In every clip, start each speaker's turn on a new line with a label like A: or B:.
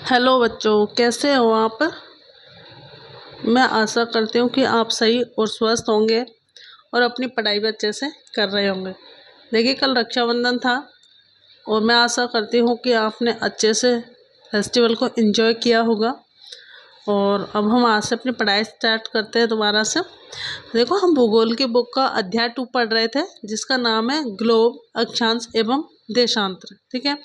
A: Hello बच्चों, कैसे हो आप। मैं आशा करती हूँ कि आप सही और स्वस्थ होंगे और अपनी पढ़ाई भी अच्छे से कर रहे होंगे। देखिए, कल रक्षाबंधन था और मैं आशा करती हूँ कि आपने अच्छे से फेस्टिवल को एंजॉय किया होगा। और अब हम आज से अपनी पढ़ाई स्टार्ट करते हैं दोबारा से। देखो, हम भूगोल की बुक का अध्याय 2 पढ़ रहे थे, जिसका नाम है ग्लोब, अक्षांश एवं देशांतर। ठीक है,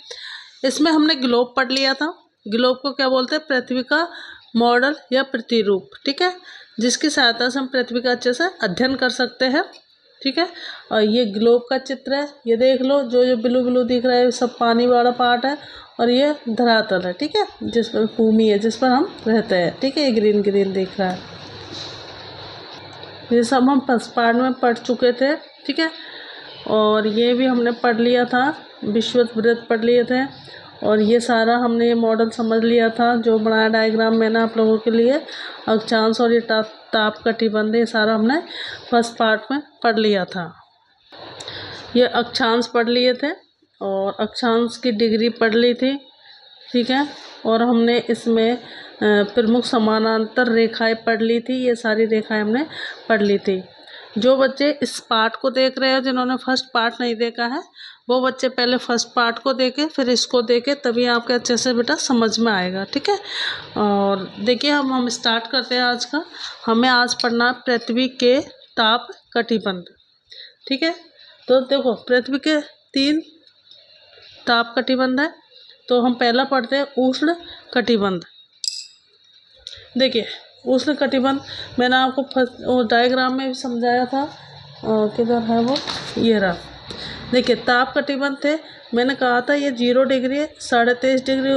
A: इसमें हमने ग्लोब पढ़ लिया था। ग्लोब को क्या बोलते हैं? पृथ्वी का मॉडल या प्रतिरूप। ठीक है, जिसकी सहायता से हम पृथ्वी का अच्छे से अध्ययन कर सकते हैं। ठीक है, और ये ग्लोब का चित्र है, ये देख लो, जो जो ब्लू ब्लू दिख रहा है ये सब पानी वाला पार्ट है और ये धरातल है। ठीक है, जिस पर भूमि है, जिस पर हम रहते हैं। ठीक है, ये ग्रीन ग्रीन दिख रहा है, ये सब हम फर्स्ट पार्ट में पढ़ चुके थे। ठीक है, और ये भी हमने पढ़ लिया था, विषुववृत्त पढ़ लिए थे। और ये सारा हमने ये मॉडल समझ लिया था, जो बनाया डायग्राम मैंने आप लोगों के लिए। अक्षांश और ये ताप कटिबंध, ये सारा हमने फर्स्ट पार्ट में पढ़ लिया था। ये अक्षांश पढ़ लिए थे और अक्षांश की डिग्री पढ़ ली थी। ठीक है, और हमने इसमें प्रमुख समानांतर रेखाएं पढ़ ली थी। ये सारी रेखाएं हमने पढ़ ली थी। जो बच्चे इस पार्ट को देख रहे हो, जिन्होंने फर्स्ट पार्ट नहीं देखा है, वो बच्चे पहले फर्स्ट पार्ट को देखें, फिर इसको देखें, तभी आपके अच्छे से बेटा समझ में आएगा। ठीक है, और देखिए, हम स्टार्ट करते हैं आज का। हमें आज पढ़ना पृथ्वी के ताप कटिबंध। ठीक है, तो देखो, पृथ्वी के 3 ताप कटिबंध है। तो हम पहला पढ़ते हैं उष्ण कटिबंध। देखिए, उष्ण कटिबंध मैंने आपको फर्स्ट डायग्राम में भी समझाया था। किधर है वो? ये रहा। देखिए, ताप कटिबंध थे, मैंने कहा था ये 0 डिग्री है, 23.5 डिग्री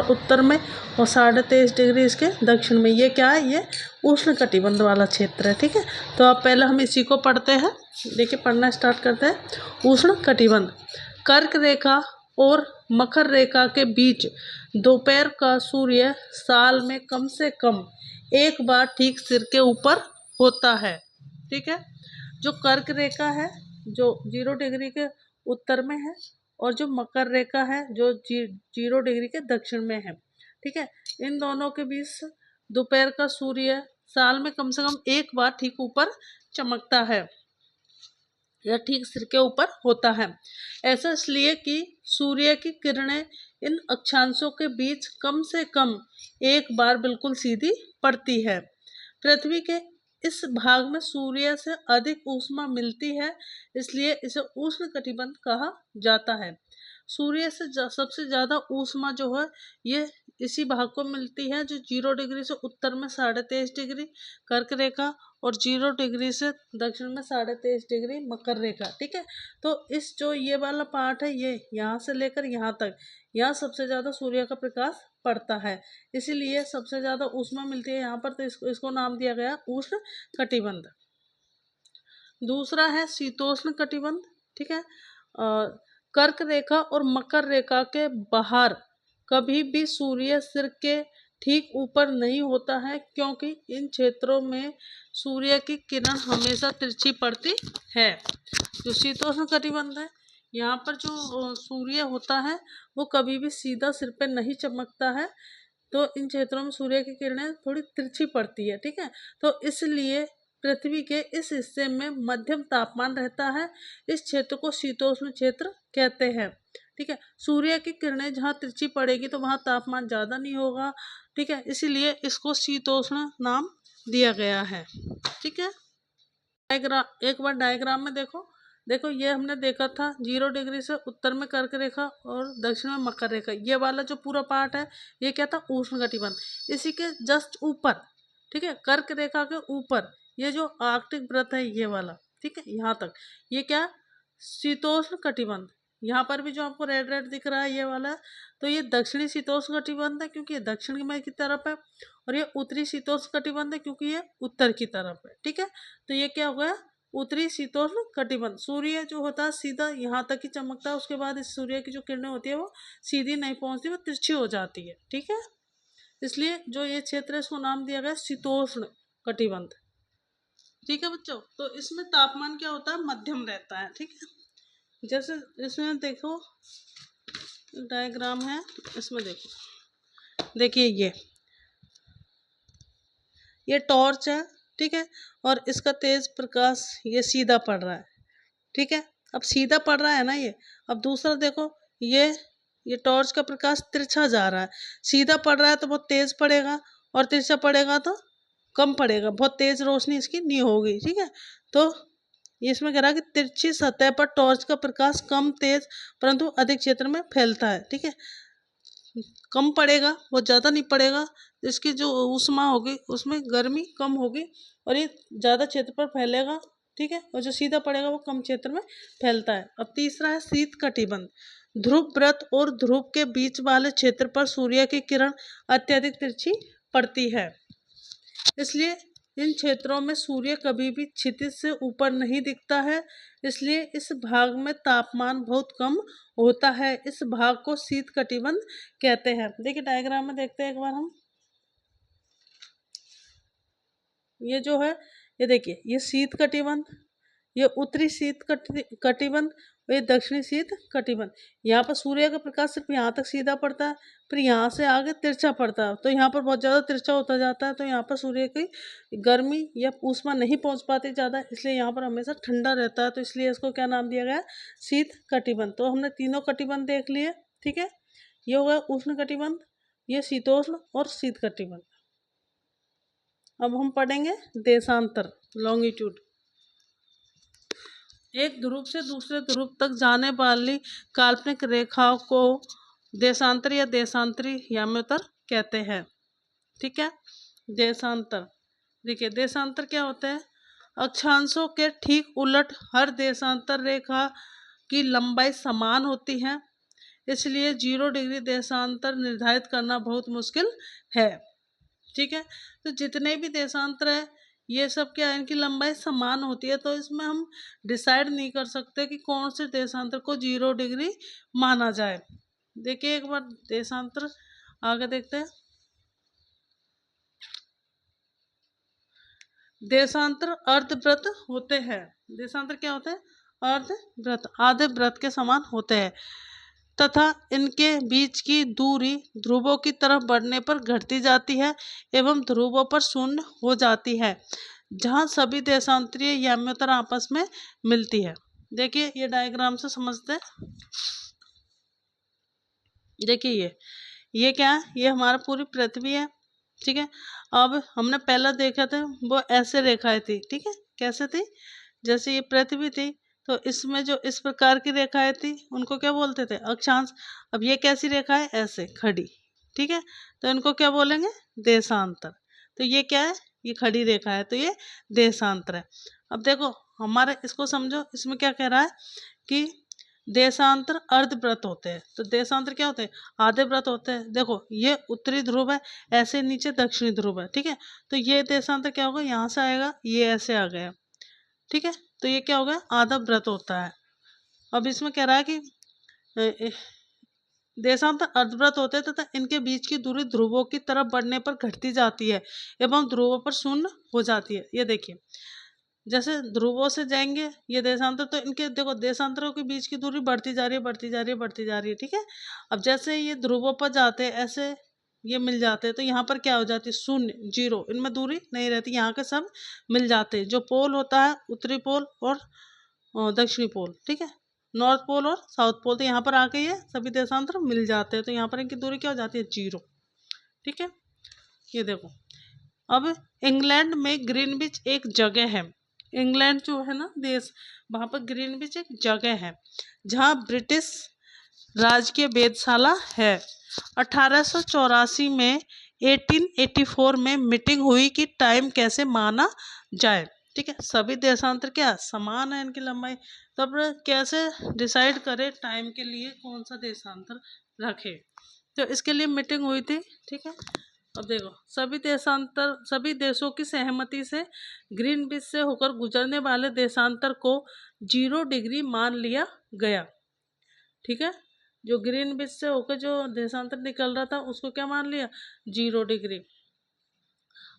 A: उत्तर में और 23.5 डिग्री इसके दक्षिण में। ये क्या है? ये उष्ण कटिबंध वाला क्षेत्र है। ठीक है, तो अब पहले हम इसी को पढ़ते हैं। देखिए, पढ़ना स्टार्ट करते हैं। उष्ण कटिबंध कर्क रेखा और मकर रेखा के बीच दोपहर का सूर्य साल में कम से कम एक बार ठीक सिर के ऊपर होता है। ठीक है, जो कर्क रेखा है जो 0 डिग्री के उत्तर में है, और जो मकर रेखा है जो 0 डिग्री के दक्षिण में है। ठीक है, इन दोनों के बीच दोपहर का सूर्य साल में कम से कम एक बार ठीक ऊपर चमकता है या ठीक सिर के ऊपर होता है। ऐसा इसलिए कि सूर्य की किरणें इन अक्षांशों के बीच कम से कम एक बार बिल्कुल सीधी पड़ती है। पृथ्वी के इस भाग में सूर्य से अधिक ऊष्मा मिलती है, इसलिए इसे उष्ण कटिबंध कहा जाता है। सूर्य से सबसे ज़्यादा ऊष्मा जो है ये इसी भाग को मिलती है, जो 0 डिग्री से उत्तर में 23.5 डिग्री कर्क रेखा और 0 डिग्री से दक्षिण में 23.5 डिग्री मकर रेखा। ठीक है, तो इस जो ये वाला पार्ट है, ये यहाँ से लेकर यहाँ तक, यहाँ सबसे ज़्यादा सूर्य का प्रकाश पड़ता है, इसीलिए सबसे ज़्यादा ऊष्मा मिलती है यहाँ पर। तो इसको नाम दिया गया उष्ण कटिबंध। दूसरा है शीतोष्ण कटिबंध। ठीक है, कर्क रेखा और मकर रेखा के बाहर कभी भी सूर्य सिर के ठीक ऊपर नहीं होता है, क्योंकि इन क्षेत्रों में सूर्य की किरण हमेशा तिरछी पड़ती है। जो शीतोष्ण कटिबंध है, यहाँ पर जो सूर्य होता है वो कभी भी सीधा सिर पे नहीं चमकता है, तो इन क्षेत्रों में सूर्य की किरणें थोड़ी तिरछी पड़ती है। ठीक है, तो इसलिए पृथ्वी के इस हिस्से में मध्यम तापमान रहता है। इस क्षेत्र को शीतोष्ण क्षेत्र कहते हैं। ठीक है, सूर्य की किरणें जहाँ तिरछी पड़ेगी तो वहाँ तापमान ज़्यादा नहीं होगा। ठीक है, इसीलिए इसको शीतोष्ण नाम दिया गया है। ठीक है, डायग्राम एक बार डायग्राम में देखो। देखो, ये हमने देखा था 0 डिग्री से उत्तर में कर्क रेखा और दक्षिण में मकर रेखा। ये वाला जो पूरा पार्ट है ये क्या था? उष्ण कटिबंध। इसी के जस्ट ऊपर, ठीक है, कर्क रेखा के ऊपर ये जो आर्कटिक वृत्त है ये वाला, ठीक है, यहाँ तक, ये क्या? शीतोष्ण कटिबंध। यहाँ पर भी जो आपको रेड रेड दिख रहा है ये वाला, तो ये दक्षिणी शीतोष्ण कटिबंध है क्योंकि ये दक्षिण में की तरफ है, और ये उत्तरी शीतोष्ण कटिबंध है क्योंकि ये उत्तर की तरफ है। ठीक है, तो ये क्या हो गया? उत्तरी शीतोष्ण कटिबंध। सूर्य जो होता है सीधा यहाँ तक ही चमकता है, उसके बाद इस सूर्य की जो किरणें होती है वो सीधी नहीं पहुँचती, वो तिरछी हो जाती है। ठीक है, इसलिए जो ये क्षेत्र है इसको नाम दिया गया शीतोष्ण कटिबंध। ठीक है बच्चों, तो इसमें तापमान क्या होता है? मध्यम रहता है। ठीक है, जैसे इसमें देखो डायग्राम है, इसमें देखो देखिए ये टॉर्च है, ठीक है, और इसका तेज प्रकाश ये सीधा पड़ रहा है, ठीक है। अब सीधा पड़ रहा है ना ये। अब दूसरा देखो, ये टॉर्च का प्रकाश तिरछा जा रहा है। सीधा पड़ रहा है तो बहुत तेज पड़ेगा, और तिरछा पड़ेगा तो कम पड़ेगा, बहुत तेज रोशनी इसकी नहीं होगी, ठीक है। तो इसमें कह रहा है कि तिरछी सतह पर टॉर्च का प्रकाश कम तेज परंतु अधिक क्षेत्र में फैलता है, ठीक है। कम पड़ेगा, बहुत ज़्यादा नहीं पड़ेगा, इसकी जो ऊष्मा होगी उसमें गर्मी कम होगी, और ये ज़्यादा क्षेत्र पर फैलेगा, ठीक है। और जो सीधा पड़ेगा वो कम क्षेत्र में फैलता है। अब तीसरा है शीत कटिबंध। ध्रुव व्रत और ध्रुव के बीच वाले क्षेत्र पर सूर्य की किरण अत्यधिक तिरछी पड़ती है, इसलिए इन क्षेत्रों में सूर्य कभी भी क्षितिज से ऊपर नहीं दिखता है, इसलिए इस भाग में तापमान बहुत कम होता है। इस भाग को शीत कटिबंध कहते हैं। देखिए डायग्राम में देखते हैं एक बार हम। ये जो है, ये देखिए, ये शीत कटिबंध, ये उत्तरी शीत कटिबंध, और ये दक्षिणी शीत कटिबंध। यहाँ पर सूर्य का प्रकाश सिर्फ यहाँ तक सीधा पड़ता है, फिर यहाँ से आगे तिरछा पड़ता है, तो यहाँ पर बहुत ज़्यादा तिरछा होता जाता है, तो यहाँ पर सूर्य की गर्मी या ऊष्मा नहीं पहुँच पाती ज़्यादा, इसलिए यहाँ पर हमेशा ठंडा रहता है, तो इसलिए इसको क्या नाम दिया गया, शीत कटिबंध। तो हमने तीनों कटिबंध देख लिए, ठीक है। ये हो गया उष्ण कटिबंध, ये शीतोष्ण और शीत कटिबंध। अब हम पढ़ेंगे देशांतर, लॉन्गिट्यूड। एक ध्रुव से दूसरे ध्रुव तक जाने वाली काल्पनिक रेखाओं को देशांतर या देशांतरी याम्योत्तर कहते हैं, ठीक है। देशांतर, देखिए देशांतर क्या होता है, अक्षांशों के ठीक उलट हर देशांतर रेखा की लंबाई समान होती है, इसलिए 0 डिग्री देशांतर निर्धारित करना बहुत मुश्किल है, ठीक है। तो जितने भी देशांतर है ये सब क्या है, इनकी लंबाई समान होती है, तो इसमें हम डिसाइड नहीं कर सकते कि कौन से देशांतर को 0 डिग्री माना जाए। देखिए एक बार देशांतर आगे देखते हैं। देशांतर अर्धवृत्त होते हैं। देशांतर क्या होते हैं, अर्धवृत्त, आधे वृत्त के समान होते हैं, तथा इनके बीच की दूरी ध्रुवों की तरफ बढ़ने पर घटती जाती है एवं ध्रुवों पर शून्य हो जाती है, जहां सभी देशांतरीय याम्योत्तर आपस में मिलती है। देखिए ये डायग्राम से समझते हैं। देखिए ये क्या है, ये हमारा पूरी पृथ्वी है, ठीक है। अब हमने पहला देखा था वो ऐसे रेखाएं थी, ठीक है, कैसे थी, जैसे ये पृथ्वी थी तो इसमें जो इस प्रकार की रेखाएं थी उनको क्या बोलते थे, अक्षांश। अब ये कैसी रेखा है, ऐसे खड़ी, ठीक है, तो इनको क्या बोलेंगे, देशांतर। तो ये क्या है, ये खड़ी रेखा है, तो ये देशांतर है। अब देखो हमारे इसको समझो, इसमें क्या कह रहा है कि देशांतर अर्धवृत्त होते हैं। तो देशांतर क्या होते हैं, आधे वृत्त होते हैं। देखो ये उत्तरी ध्रुव है, ऐसे नीचे दक्षिणी ध्रुव है, ठीक है। तो ये देशांतर क्या होगा, यहाँ से आएगा, ये ऐसे आ गया, ठीक है। तो ये क्या होगा, आधा वृत्त होता है। अब इसमें कह रहा है कि देशांतर अर्धवृत्त होते हैं तथा इनके बीच की दूरी ध्रुवों की तरफ बढ़ने पर घटती जाती है एवं ध्रुवों पर शून्य हो जाती है। ये देखिए जैसे ध्रुवों से जाएंगे ये देशांतर, तो इनके देखो देशांतरों के बीच की दूरी बढ़ती जा रही है, बढ़ती जा रही है, बढ़ती जा रही है, ठीक है। अब जैसे ये ध्रुवों पर जाते हैं ऐसे ये मिल जाते हैं, तो यहाँ पर क्या हो जाती है, शून्य, 0, इनमें दूरी नहीं रहती, यहाँ के सब मिल जाते हैं। जो पोल होता है उत्तरी पोल और दक्षिणी पोल, ठीक है, नॉर्थ पोल और साउथ पोल, तो यहाँ पर आके ये सभी देशांतर मिल जाते हैं, तो यहाँ पर इनकी दूरी क्या हो जाती है, 0, ठीक है। ये देखो अब इंग्लैंड में ग्रीनविच एक जगह है, इंग्लैंड जो है ना देश, वहाँ पर ग्रीनविच एक जगह है जहाँ ब्रिटिश राजकीय वेधशाला है। 1884 में 1884 में मीटिंग हुई कि टाइम कैसे माना जाए, ठीक है। सभी देशांतर क्या समान है इनकी लंबाई, तो अब कैसे डिसाइड करें टाइम के लिए कौन सा देशांतर रखे, तो इसके लिए मीटिंग हुई थी, ठीक है। अब देखो सभी देशों की सहमति से ग्रीनविच से होकर गुजरने वाले देशांतर को 0 डिग्री मान लिया गया, ठीक है। जो ग्रीनविच से होकर जो देशांतर निकल रहा था उसको क्या मान लिया, 0 डिग्री।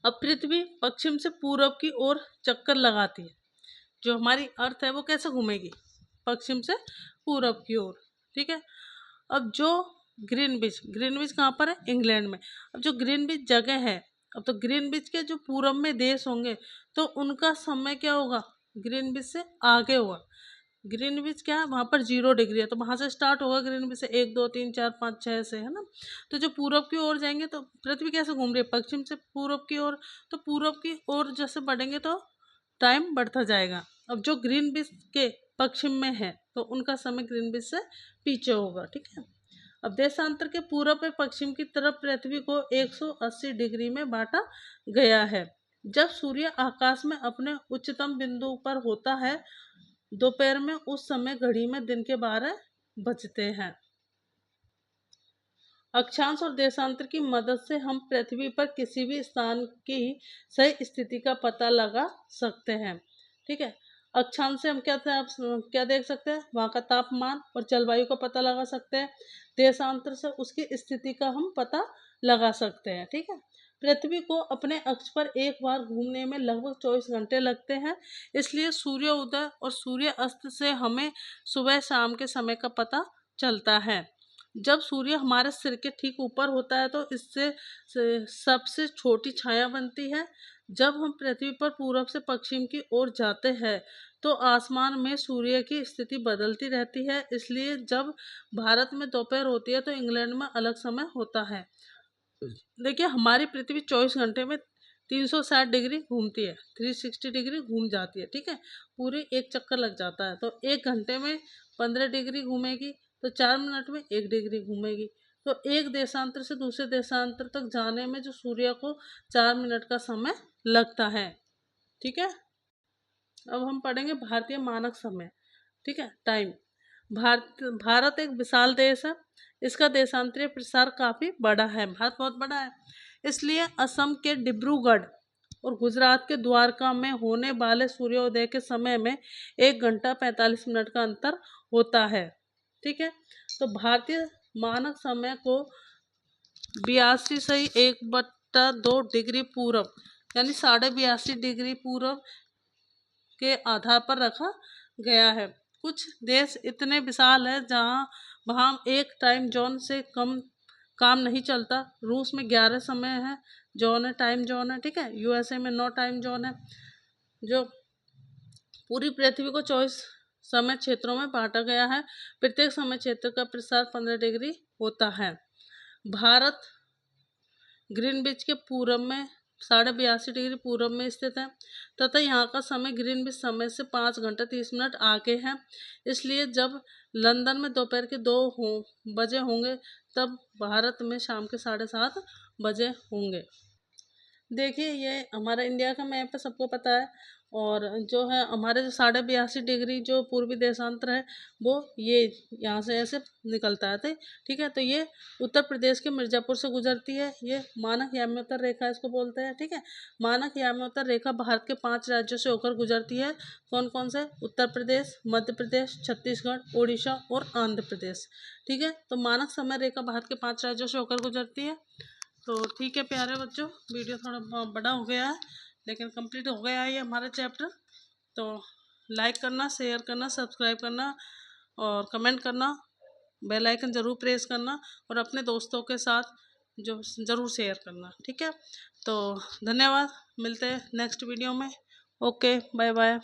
A: अब पृथ्वी पश्चिम से पूरब की ओर चक्कर लगाती है, जो हमारी अर्थ है वो कैसे घूमेगी, पश्चिम से पूरब की ओर, ठीक है। अब जो ग्रीनविच, ग्रीनविच कहाँ पर है? इंग्लैंड में। अब जो ग्रीनविच जगह है, अब तो ग्रीनविच के जो पूरब में देश होंगे तो उनका समय क्या होगा? ग्रीनविच से आगे होगा। ग्रीनविच क्या है? वहाँ पर 0 डिग्री है, तो वहाँ से स्टार्ट होगा ग्रीनविच से 1 2 3 4 5 6 से, है ना। तो जो पूरब की ओर जाएंगे तो पृथ्वी कैसे घूम रही है? पश्चिम से पूरब की ओर, तो पूरब की ओर जैसे बढ़ेंगे तो टाइम बढ़ता जाएगा। अब जो ग्रीनविच के पश्चिम में है तो उनका समय ग्रीनविच से पीछे होगा, ठीक है। अब देशांतर के पूरब में पश्चिम की तरफ पृथ्वी को 180 डिग्री में बांटा गया है। जब सूर्य आकाश में अपने उच्चतम बिंदु पर होता है दोपहर में, उस समय घड़ी में दिन के 12 बजते हैं। अक्षांश और देशांतर की मदद से हम पृथ्वी पर किसी भी स्थान की सही स्थिति का पता लगा सकते हैं, ठीक है। अक्षांश से हम क्या देख सकते हैं? वहाँ का तापमान और जलवायु का पता लगा सकते हैं। देशांतर से उसकी स्थिति का हम पता लगा सकते हैं, ठीक है। पृथ्वी को अपने अक्ष पर एक बार घूमने में लगभग 24 घंटे लगते हैं। इसलिए सूर्य उदय और सूर्य अस्त से हमें सुबह शाम के समय का पता चलता है। जब सूर्य हमारे सिर के ठीक ऊपर होता है तो इससे सबसे छोटी छाया बनती है। जब हम पृथ्वी पर पूरब से पश्चिम की ओर जाते हैं तो आसमान में सूर्य की स्थिति बदलती रहती है। इसलिए जब भारत में दोपहर होती है तो इंग्लैंड में अलग समय होता है। देखिए, हमारी पृथ्वी 24 घंटे में 360 डिग्री घूमती है, 360 डिग्री घूम जाती है, ठीक है। पूरी एक चक्कर लग जाता है, तो 1 घंटे में 15 डिग्री घूमेगी, तो 4 मिनट में 1 डिग्री घूमेगी। तो एक देशांतर से दूसरे देशांतर तक जाने में जो सूर्य को 4 मिनट का समय लगता है, ठीक है। अब हम पढ़ेंगे भारतीय मानक समय, ठीक है, टाइम। भारत एक विशाल देश है। इसका देशांतरीय प्रसार काफ़ी बड़ा है। भारत बहुत बड़ा है, इसलिए असम के डिब्रूगढ़ और गुजरात के द्वारका में होने वाले सूर्योदय के समय में 1 घंटा 45 मिनट का अंतर होता है, ठीक है। तो भारतीय मानक समय को 82 से 1/2 डिग्री पूरब यानी 82.5 डिग्री पूरब के आधार पर रखा गया है। कुछ देश इतने विशाल है जहाँ वहाँ एक टाइम जोन से कम काम नहीं चलता। रूस में 11 समय है जोन है, टाइम जोन है, ठीक है। यूएसए में 9 टाइम जोन है। जो पूरी पृथ्वी को 24 समय क्षेत्रों में बांटा गया है। प्रत्येक समय क्षेत्र का प्रसार 15 डिग्री होता है। भारत ग्रीनविच के पूरब में 82.5 डिग्री पूरब में स्थित है तथा यहाँ का समय ग्रीनविच समय से 5 घंटा 30 मिनट आगे है। इसलिए जब लंदन में दोपहर के 2 बजे होंगे तब भारत में शाम के 7:30 बजे होंगे। देखिए, ये हमारा इंडिया का मैप है, सबको पता है। और जो है हमारे जो 82.5 डिग्री जो पूर्वी देशांतर है वो ये यहाँ से ऐसे निकलता है, ठीक है। तो ये उत्तर प्रदेश के मिर्ज़ापुर से गुजरती है। ये मानक याम्योत्तर रेखा इसको बोलते हैं, ठीक है। मानक याम्योत्तर रेखा भारत के 5 राज्यों से होकर गुजरती है। कौन कौन से? उत्तर प्रदेश, मध्य प्रदेश, छत्तीसगढ़, उड़ीसा और आंध्र प्रदेश, ठीक है। तो मानक समय रेखा भारत के 5 राज्यों से होकर गुजरती है। तो ठीक है प्यारे बच्चों, वीडियो थोड़ा बड़ा हो गया है लेकिन कंप्लीट हो गया है ये हमारा चैप्टर। तो लाइक करना, शेयर करना, सब्सक्राइब करना और कमेंट करना, बेल आइकन ज़रूर प्रेस करना और अपने दोस्तों के साथ जो ज़रूर शेयर करना, ठीक है। तो धन्यवाद, मिलते हैं नेक्स्ट वीडियो में। Okay, bye bye.